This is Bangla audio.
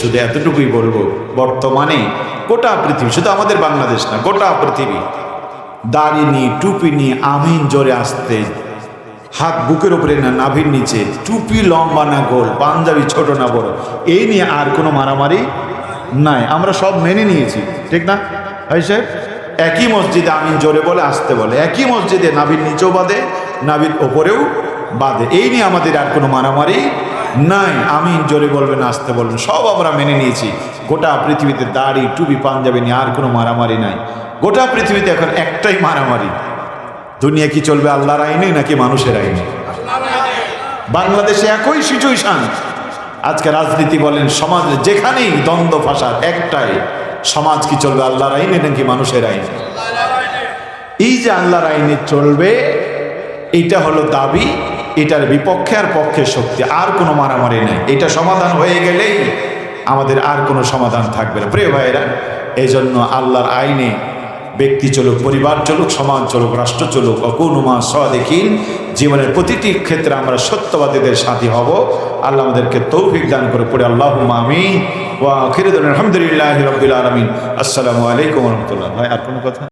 শুধু এতটুকুই বলবো, বর্তমানে গোটা পৃথিবী, শুধু আমাদের বাংলাদেশ না, গোটা পৃথিবী দাড়ি নিয়ে টুপি নিয়ে আমিন জোরে আসতে, হাত বুকের উপরে না নাভির নিচে, টুপি লম্বা না গোল, পাঞ্জাবি ছোট না বড়, এই নিয়ে আর কোনো মারামারি নাই। আমরা সব মেনে নিয়েছি, ঠিক না ভাই সাহেব? একই মসজিদে আমিন জোরে বলে আসতে বলে, একই মসজিদে নাভির নিচেও বাঁধে, নাভির ওপরেও বাঁধে, এই নিয়ে আমাদের আর কোনো মারামারি নাই। আমিন জোরে বলবেন, আসতে বলবেন, সব আমরা মেনে নিয়েছি। গোটা পৃথিবীতে দাড়ি টুপি পাঞ্জাবি নিয়ে আর কোনো মারামারি নাই। গোটা পৃথিবীতে এখন একটাই মারামারি, দুনিয়া কি চলবে আল্লাহর আইনে নাকি মানুষের আইনে? বাংলাদেশে একই সিচুয়েশন। আজকে রাজনীতি বলেন, সমাজ যেখানেই দ্বন্দ্ব ফাসাদ একটাই, সমাজ কি চলবে আল্লাহর আইনে নাকি মানুষের আইনে? এই যে আল্লাহর আইনে চলবে, এটা হলো দাবি, এটার বিপক্ষে আর পক্ষে শক্তি, আর কোনো মারামারি নেই। এটা সমাধান হয়ে গেলেই আমাদের আর কোনো সমাধান থাকবে না। প্রিয় ভাইয়েরা, এই জন্য আল্লাহর আইনে ব্যক্তি চলুক, পরিবার চলুক, সমাজ চলুক, রাষ্ট্র চলুক, অকুনুমা সাদিকিন, জীবনের প্রতিটি ক্ষেত্রে আমরা সত্যবাদীদের সাথী হব। আল্লাহ আমাদেরকে তৌফিক দান করে পড়ে আল্লাহুম্মা আমিন ওয়া আখিরু দাওয়ানা আলহামদুলিল্লাহি রাব্বিল আলামিন। আসসালামু আলাইকুম ওয়া রাহমাতুল্লাহ। ভাই আর কোনো কথা?